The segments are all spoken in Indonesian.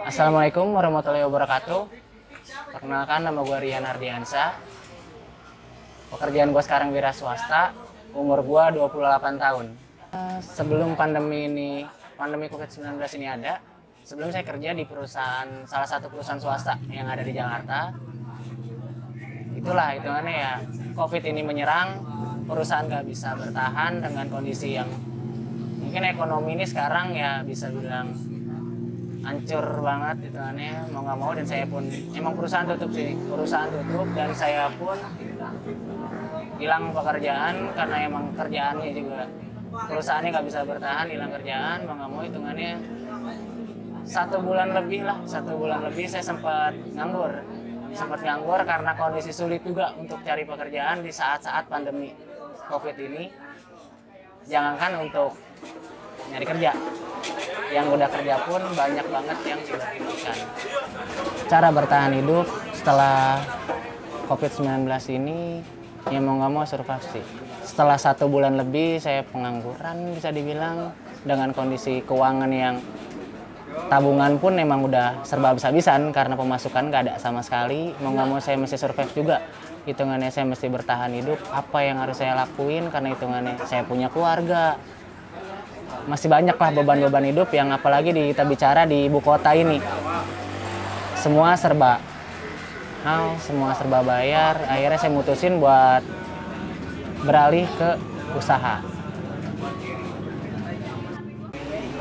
Assalamualaikum warahmatullahi wabarakatuh. Perkenalkan, nama gue Rian Ardiansa. Pekerjaan gue sekarang wira swasta. Umur gue 28 tahun. Sebelum pandemi COVID-19 ini ada, sebelum saya kerja di salah satu perusahaan swasta yang ada di Jakarta. Itulah hitungannya ya, COVID ini menyerang, perusahaan nggak bisa bertahan dengan kondisi yang mungkin ekonomi ini sekarang ya bisa bilang hancur banget hitungannya, mau nggak mau. Dan saya pun emang perusahaan tutup dan saya pun hilang pekerjaan karena emang kerjaannya juga perusahaannya nggak bisa bertahan, hilang kerjaan, mau nggak mau hitungannya 1 bulan lebih saya sempat nganggur karena kondisi sulit juga untuk cari pekerjaan di saat-saat pandemi COVID ini. Jangankan untuk nyari kerja, yang udah kerja pun banyak banget yang sudah dihentikan. Cara bertahan hidup setelah COVID-19 ini ya mau nggak mau survive sih. Setelah 1 bulan lebih saya pengangguran bisa dibilang, dengan kondisi keuangan yang tabungan pun memang udah serba habis-habisan karena pemasukan nggak ada sama sekali. Mau nggak mau saya mesti survive juga. Hitungannya saya mesti bertahan hidup. Apa yang harus saya lakuin karena hitungannya saya punya keluarga. Masih banyak lah beban-beban hidup yang apalagi kita bicara di ibu kota ini. Semua serba bayar. Akhirnya saya mutusin buat beralih ke usaha.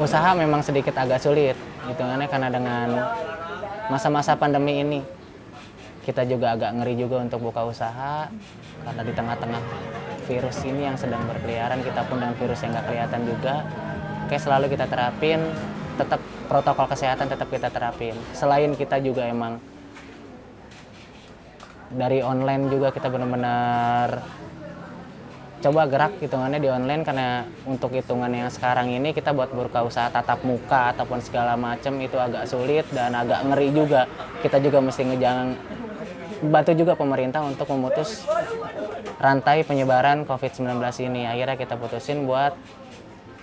Usaha memang sedikit agak sulit, hitungannya karena dengan masa-masa pandemi ini. Kita juga agak ngeri juga untuk buka usaha, karena di tengah-tengah virus ini yang sedang berkeliaran, kita pun dengan virus yang nggak kelihatan juga. Kayak selalu kita terapin, tetap protokol kesehatan tetap kita terapin. Selain kita juga emang dari online juga kita benar-benar coba gerak hitungannya di online, karena untuk hitungan yang sekarang ini kita buat buka usaha tatap muka ataupun segala macam itu agak sulit dan agak ngeri juga. Kita juga mesti bantu juga pemerintah untuk memutus rantai penyebaran COVID-19 ini. Akhirnya kita putusin buat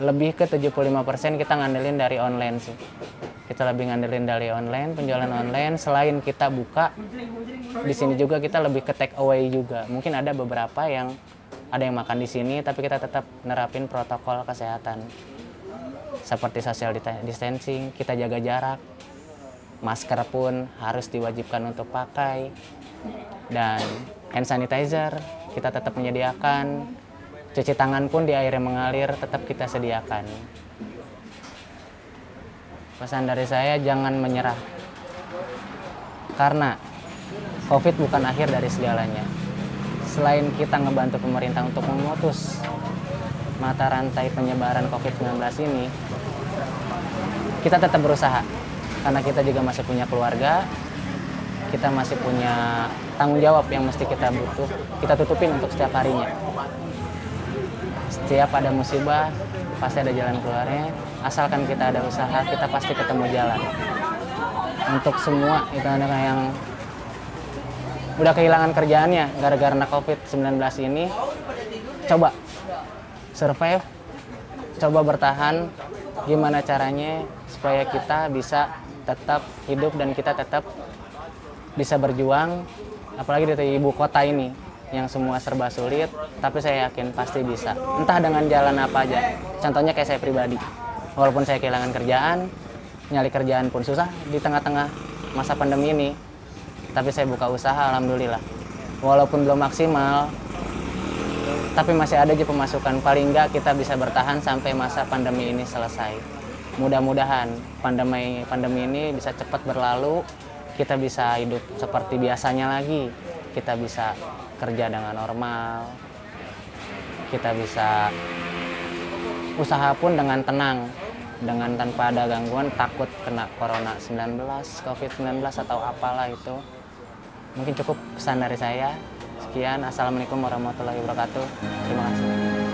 lebih ke 75% kita ngandelin dari online sih. Kita lebih ngandelin dari online, penjualan online. Selain kita buka, di sini juga kita lebih ke take away juga. Mungkin ada beberapa yang ada yang makan di sini, tapi kita tetap nerapin protokol kesehatan. Seperti social distancing, kita jaga jarak. Masker pun harus diwajibkan untuk pakai. Dan hand sanitizer kita tetap menyediakan. Cuci tangan pun di air yang mengalir tetap kita sediakan. Pesan dari saya, jangan menyerah. Karena COVID bukan akhir dari segalanya. Selain kita ngebantu pemerintah untuk memutus mata rantai penyebaran COVID-19 ini, kita tetap berusaha. Karena kita juga masih punya keluarga, kita masih punya tanggung jawab yang mesti kita tutupin untuk setiap harinya. Setiap ada musibah, pasti ada jalan keluarnya. Asalkan kita ada usaha, kita pasti ketemu jalan. Untuk semua itu ada yang udah kehilangan kerjaannya gara-gara COVID-19 ini, coba survive, coba bertahan. Gimana caranya supaya kita bisa tetap hidup dan kita tetap bisa berjuang, apalagi di ibu kota ini yang semua serba sulit, tapi saya yakin pasti bisa. Entah dengan jalan apa aja. Contohnya kayak saya pribadi, walaupun saya kehilangan kerjaan, nyari kerjaan pun susah di tengah-tengah masa pandemi ini, tapi saya buka usaha, alhamdulillah. Walaupun belum maksimal, tapi masih ada aja pemasukan. Paling enggak kita bisa bertahan sampai masa pandemi ini selesai. Mudah-mudahan pandemi ini bisa cepat berlalu, kita bisa hidup seperti biasanya lagi. Kita bisa kerja dengan normal, kita bisa usaha pun dengan tenang, dengan tanpa ada gangguan, takut kena COVID-19 atau apalah itu. Mungkin cukup pesan dari saya. Sekian, assalamualaikum warahmatullahi wabarakatuh. Terima kasih.